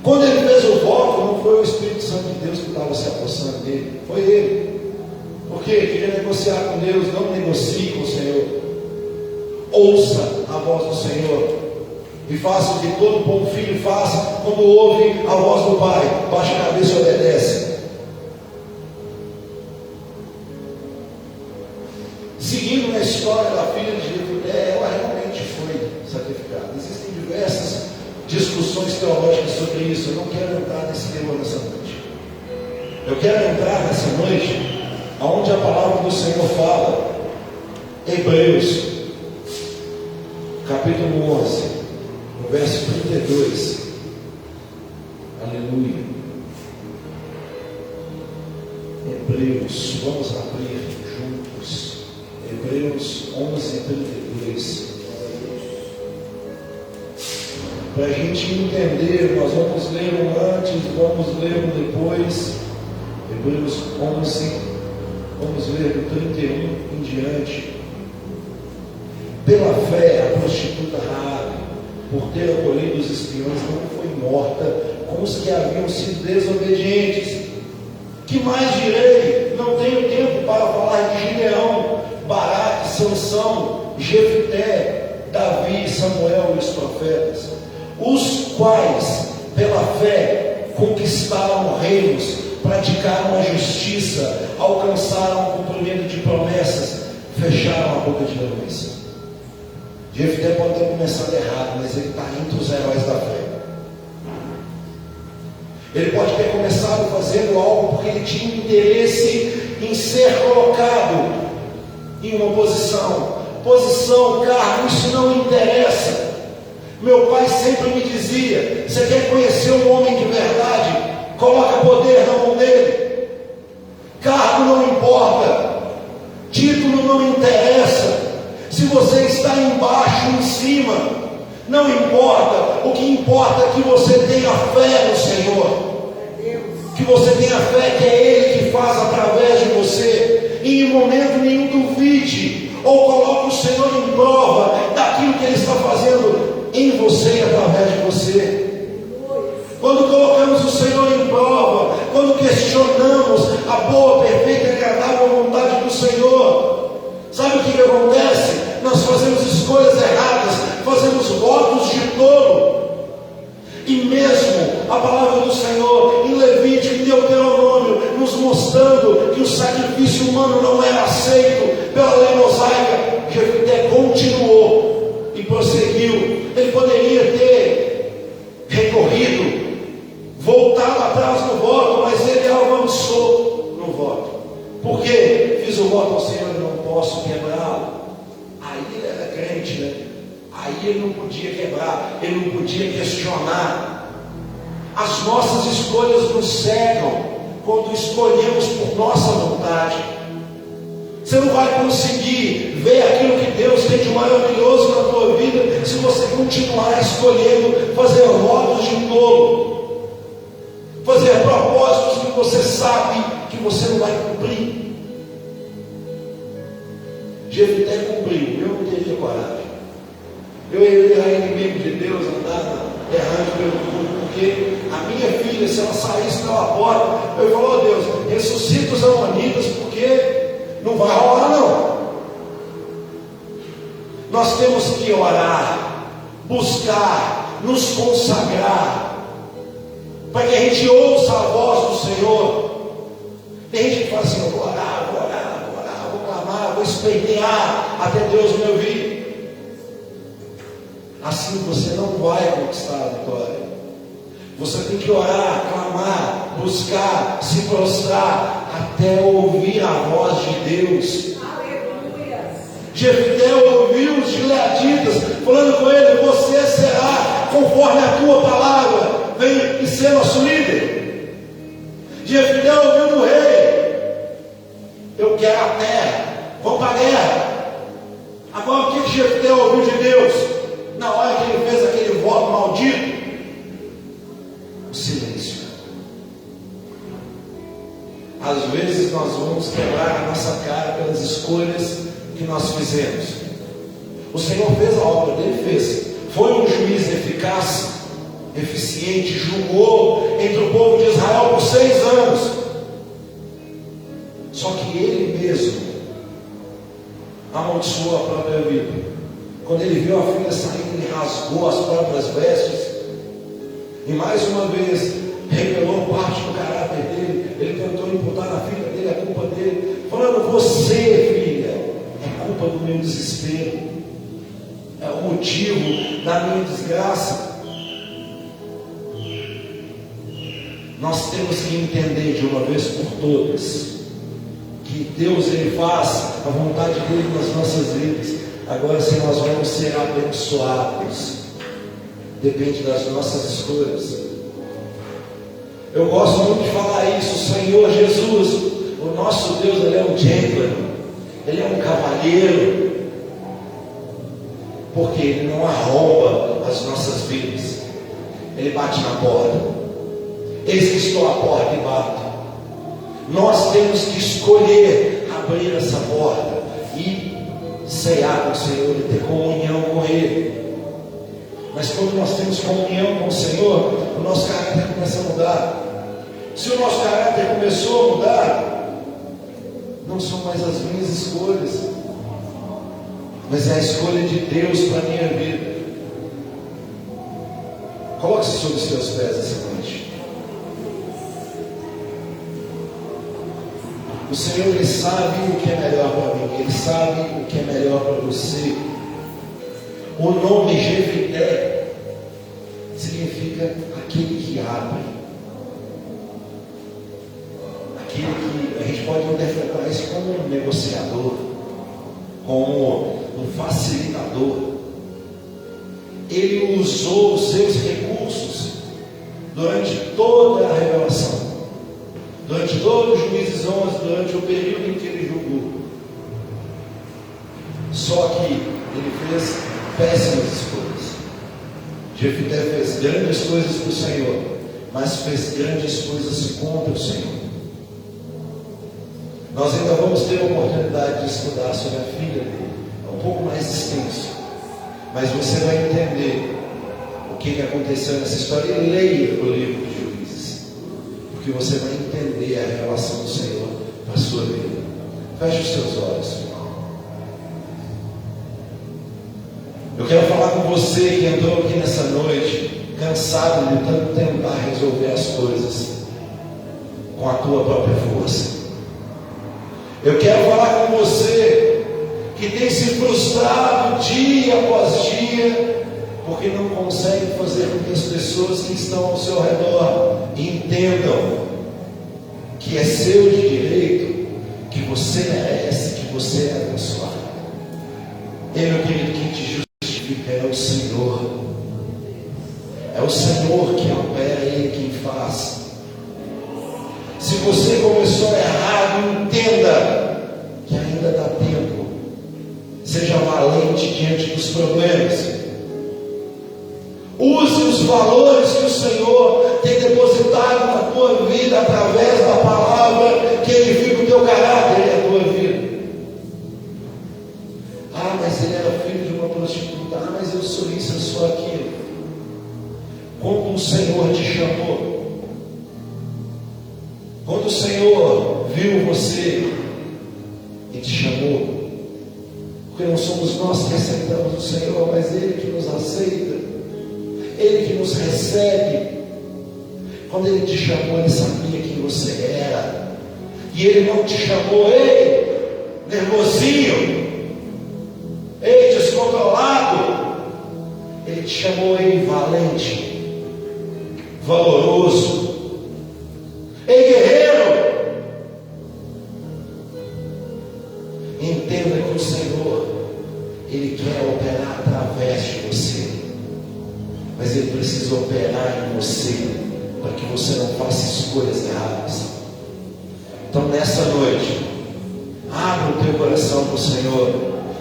Speaker 3: Quando ele fez o voto, não foi o Espírito Santo de Deus que estava se apossando dele, foi ele. Porque queria negociar com Deus, não negocie com o Senhor. Ouça a voz do Senhor e faça o que todo bom filho faça quando ouve a voz do Pai. Baixa a cabeça e obedece. Seguindo na história da filha de Jefité, ela realmente foi sacrificada. Existem diversas discussões teológicas sobre isso. Eu não quero entrar nesse tema nessa noite. Eu quero entrar nessa noite aonde a palavra do Senhor fala, Hebreus, capítulo 11, no verso 32, aleluia. Hebreus, vamos abrir juntos, Hebreus 11, 32, para a gente entender. Nós vamos ler um antes, vamos ler um depois. Hebreus 11, vamos ler do 31 em diante. Pela fé, a prostituta Raabe, por ter acolhido os espiões, não foi morta com os que haviam sido desobedientes. Que mais direi? Não tenho tempo para falar de Gideão, Baraque, Sansão, Jefté, Davi, Samuel e os profetas, os quais, pela fé, conquistaram reinos, praticaram a justiça, alcançaram o cumprimento de promessas, fecharam a boca de violência. Jefté pode ter começado errado, mas ele está entre os heróis da fé. Ele pode ter começado fazendo algo porque ele tinha interesse em ser colocado em uma posição. Posição, cargo, isso não interessa. Meu pai sempre me dizia: você quer conhecer um homem de verdade? Coloca poder na mão dele. Cargo não importa, título não interessa. Se você está embaixo, em cima, não importa. O que importa é que você tenha fé no Senhor, que você tenha fé que é Ele que faz através de você. E em momento nenhum duvide ou coloque o Senhor em prova daquilo que Ele está fazendo em você e através de você. Quando colocamos o Senhor em prova, quando questionamos a boa, perfeita e agradável vontade do Senhor, sabe o que acontece? Nós fazemos escolhas erradas, fazemos votos de tolo. E mesmo a palavra do Senhor em Levítico, em Deuteronômio, nos mostrando que o sacrifício humano não era aceito pela lei mosaica, Jefté continuou e prosseguiu. Ele poderia ter recorrido, voltado atrás no voto, mas ele avançou no voto. Por quê? Fiz o voto ao Senhor e não posso quebrá-lo. Aí ele era crente, né? Aí ele não podia quebrar, ele não podia questionar. As nossas escolhas nos cegam quando escolhemos por nossa vontade. Você não vai conseguir ver aquilo que Deus tem de maravilhoso na tua vida se você continuar escolhendo fazer votos de tolo, fazer propósitos que você sabe que você não vai cumprir. Jefté cumpriu, eu não teria coragem. Eu ia inimigo de Deus, andar errando pelo mundo, porque a minha filha, se ela saísse pela porta, eu falo: oh Deus, ressuscita os amonitas, porque não vai rolar não. Nós temos que orar, buscar, nos consagrar, para que a gente ouça a voz do Senhor. Tem gente que fala assim: eu vou orar, vou clamar, vou espernear até Deus me ouvir. Assim você não vai conquistar a vitória. Você tem que orar, clamar, buscar, se prostrar até ouvir a voz de Deus. Aleluia. Jefté ouviu os gileaditas falando com ele: você será conforme a tua palavra, vem e ser nosso líder. Jefté ouviu do rei: eu quero a terra, vamos para a guerra. Agora o que Jefté ouviu de Deus? Na hora que ele fez aquele voto maldito, o silêncio. Às vezes nós vamos quebrar a nossa cara pelas escolhas que nós fizemos. O Senhor fez a obra dele, fez. Foi um juiz eficaz, eficiente, julgou entre o povo de Israel por 6 anos. Só que ele mesmo amaldiçoou a própria vida. Quando ele viu a filha saindo, ele rasgou as próprias vestes. E mais uma vez, revelou parte do caráter dele. Ele tentou imputar na filha dele a culpa dele, falando: você, filha, é culpa do meu desespero, é o motivo da minha desgraça. Nós temos que entender de uma vez por todas que Deus, Ele faz a vontade dele nas nossas vidas. Agora, se nós vamos ser abençoados, depende das nossas escolhas. Eu gosto muito de falar isso. O Senhor Jesus, o nosso Deus, Ele é um gentleman, Ele é um cavalheiro, porque Ele não arromba as nossas vidas. Ele bate na porta: eis que estou à porta e bato. Nós temos que escolher abrir essa porta e ceiar com o Senhor e ter comunhão com Ele. Mas quando nós temos comunhão com o Senhor, o nosso caráter começa a mudar. Se o nosso caráter começou a mudar, não são mais as minhas escolhas, mas é a escolha de Deus para a minha vida. Coloque-se sobre os seus pés essa noite. O Senhor, Ele sabe o que é melhor para mim, Ele sabe o que é melhor para você. O nome Jefité significa aquele que abre, aquele que a gente pode interpretar isso como um negociador, como um facilitador. Ele usou os seus recursos durante toda a revelação, durante todo o Juízes 11, durante o período em que ele julgou. Só que ele fez péssimas escolhas. Jefité fez grandes coisas para o Senhor, mas fez grandes coisas contra o Senhor. Nós ainda vamos ter a oportunidade de estudar sobre a filha dele. É um pouco mais extenso, mas você vai entender o que aconteceu nessa história. E leia o livro de Juízes, porque você vai entender a revelação do Senhor para a sua vida. Feche os seus olhos. Eu quero falar com você que entrou aqui nessa noite cansado de tanto tentar resolver as coisas com a tua própria força. Eu quero falar com você que tem se frustrado dia após dia porque não consegue fazer com que as pessoas que estão ao seu redor entendam que é seu de direito, que você merece, que você é abençoado. Ei, meu querido, quem te justifica é o Senhor. É o Senhor que opera, é Ele quem faz. Se você começou errado, entenda que ainda dá tempo. Seja valente diante dos problemas. Use os valores que o Senhor tem depositado na tua vida através da palavra que edifica o teu caráter e a tua vida. Ah, mas ele era filho de uma prostituta. Ah, mas eu sou isso, eu sou aquilo. Quando o Senhor te chamou, quando o Senhor viu você e te chamou, porque não somos nós que aceitamos o Senhor, mas Ele que nos aceita, Ele que nos recebe. Quando Ele te chamou, Ele sabia quem você era, e Ele não te chamou, ei, nervosinho, ei, descontrolado. Ele te chamou, ei, valente, valoroso, ei, guerreiro. Entenda que o Senhor, Ele quer operar através de você, mas Ele precisa operar em você para que você não faça escolhas erradas. Então nessa noite, abra o teu coração para o Senhor.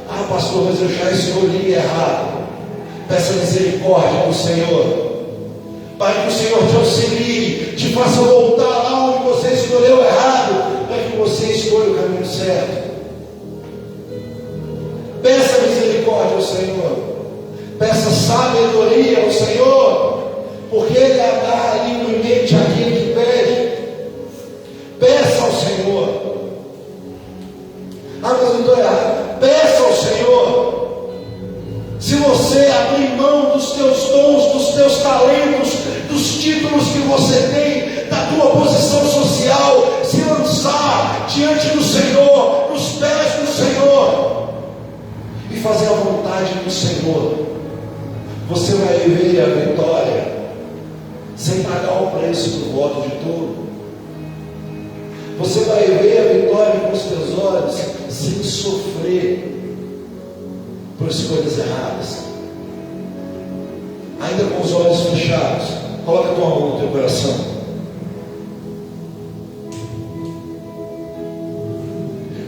Speaker 3: Ah, pastor, mas eu já escolhi errado. Peça misericórdia do Senhor, para que o Senhor te auxilie, te faça voltar lá onde você escolheu errado, para que você escolha o caminho certo. Peça misericórdia ao Senhor, peça sabedoria ao Senhor, porque Ele dá livremente àquele que pede. Peça ao Senhor. Ah, mas eu estou errado. Peça ao Senhor. Se você abrir mão dos teus dons, dos teus talentos, dos títulos que você tem, da tua posição social, se lançar diante do Senhor, nos pés do Senhor, e fazer a vontade do Senhor, você vai viver a vitória sem pagar o preço do voto de tolo. Você vai ver a vitória com os teus olhos sem sofrer por escolhas erradas. Ainda com os olhos fechados, coloca a tua mão no teu coração.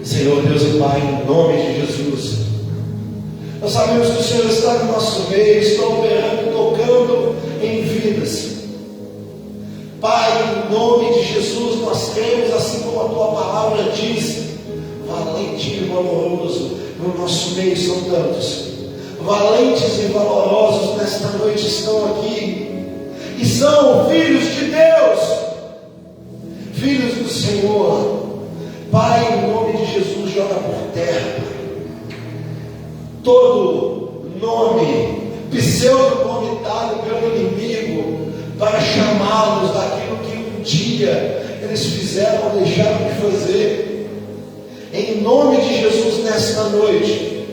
Speaker 3: Senhor Deus e Pai, em nome de Jesus, nós sabemos que o Senhor está no nosso meio, está operando, tocando em vidas. Pai, em nome de Jesus, nós cremos, assim como a tua palavra diz, valente e valoroso. No nosso meio são tantos, valentes e valorosos nesta noite estão aqui, e são filhos de Deus, filhos do Senhor. Pai, em nome de Jesus, joga por terra todo nome, pseudo-nome dado pelo inimigo, para chamá-los daquilo que um dia eles fizeram ou deixaram de fazer. Em nome de Jesus, nesta noite,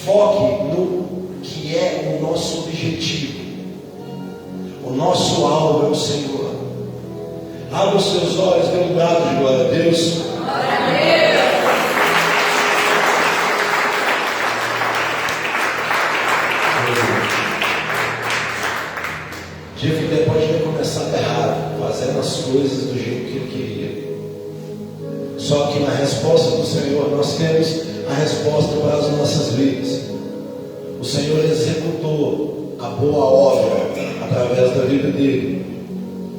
Speaker 3: foque no que é o nosso objetivo. O nosso alvo é o Senhor. Abra os seus olhos, dê um grado de glória a Deus.
Speaker 1: Glória a Deus.
Speaker 3: Jefité pode ter começado errado, fazendo as coisas do jeito que ele queria. Só que na resposta do Senhor, nós temos a resposta para as nossas vidas. O Senhor executou a boa obra através da vida dele.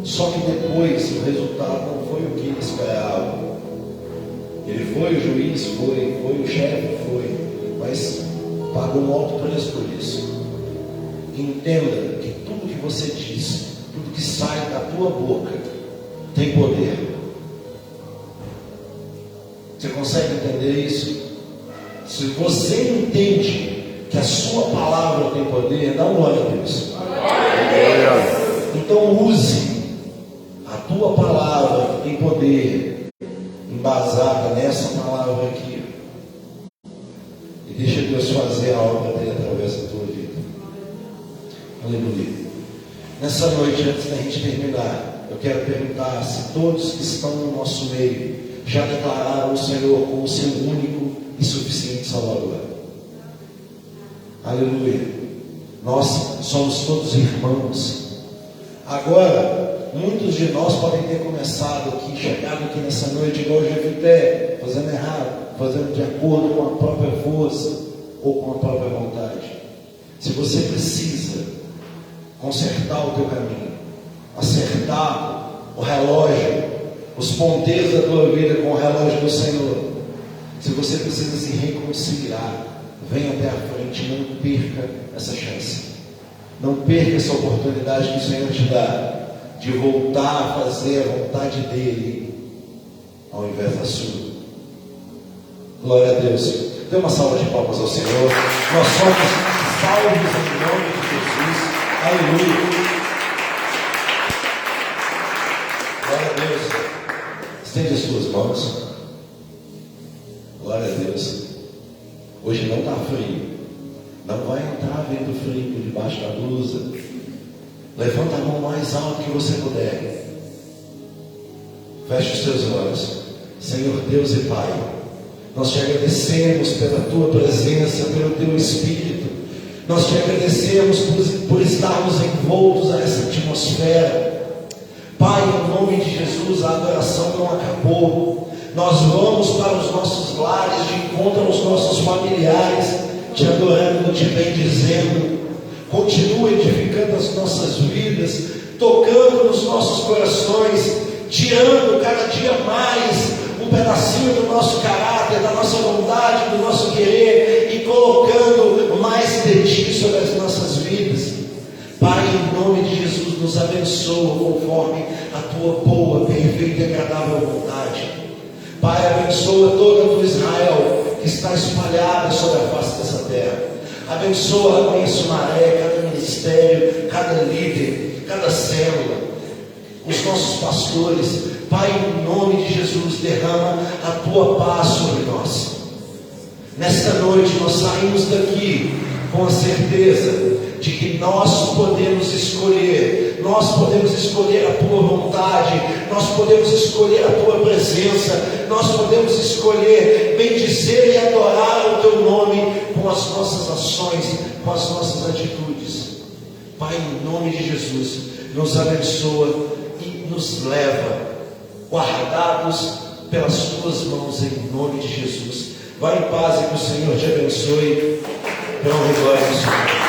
Speaker 3: Só que depois o resultado não foi o que ele esperava. Ele foi o juiz, foi o chefe, mas pagou um alto preço por isso. Entenda que tudo que você diz, tudo que sai da tua boca, tem poder. Você consegue entender isso? Se você entende que a sua palavra tem poder, dá glória a Deus. Então use a tua palavra em poder, embasada nessa palavra aqui, e deixa Deus fazer a obra dele através da tua vida. Aleluia. Nessa noite, antes da gente terminar, eu quero perguntar se todos que estão no nosso meio já declararam o Senhor como seu único e suficiente Salvador. Aleluia. Nós somos todos irmãos. Agora, muitos de nós podem ter começado aqui, chegado aqui nessa noite igual o Jefité, fazendo errado, fazendo de acordo com a própria força ou com a própria vontade. Se você precisa consertar o teu caminho, acertar o relógio, os ponteiros da tua vida com o relógio do Senhor, se você precisa se reconciliar, venha até a frente, não perca essa chance, não perca essa oportunidade que o Senhor te dá de voltar a fazer a vontade dele ao invés da sua. Glória a Deus. Dê uma salva de palmas ao Senhor. Nós somos salvos em nome de Jesus. Aleluia. Glória a Deus. Estende as suas mãos. Glória a Deus. Hoje não está frio. Não vai entrar vento frio por debaixo da blusa. Levanta a mão mais alto que você puder. Feche os seus olhos. Senhor Deus e Pai, nós te agradecemos pela tua presença, pelo teu Espírito. Nós te agradecemos por estarmos envoltos a essa atmosfera. Pai, em nome de Jesus, a adoração não acabou. Nós vamos para os nossos lares, de encontro aos nossos familiares, te adorando, te bendizendo. Continua edificando as nossas vidas, tocando nos nossos corações, tirando cada dia mais um pedacinho do nosso caráter, da nossa vontade, do nosso querer, e colocando mais de ti sobre as nossas vidas. Pai, em nome de Jesus, nos abençoa conforme a tua boa, perfeita e agradável vontade. Pai, abençoa toda a tua Israel que está espalhada sobre a face dessa terra. Abençoa a Mãe Sumaré, cada ministério, cada líder, cada célula, os nossos pastores. Pai, em nome de Jesus, derrama a tua paz sobre nós. Nesta noite nós saímos daqui com a certeza de que nós podemos escolher a tua vontade, nós podemos escolher a tua presença, nós podemos escolher bendizer e adorar o teu nome com as nossas ações, com as nossas atitudes. Pai, em nome de Jesus, nos abençoa e nos leva guardados pelas tuas mãos, em nome de Jesus. Vai em paz e que o Senhor te abençoe. Pela glória do Senhor.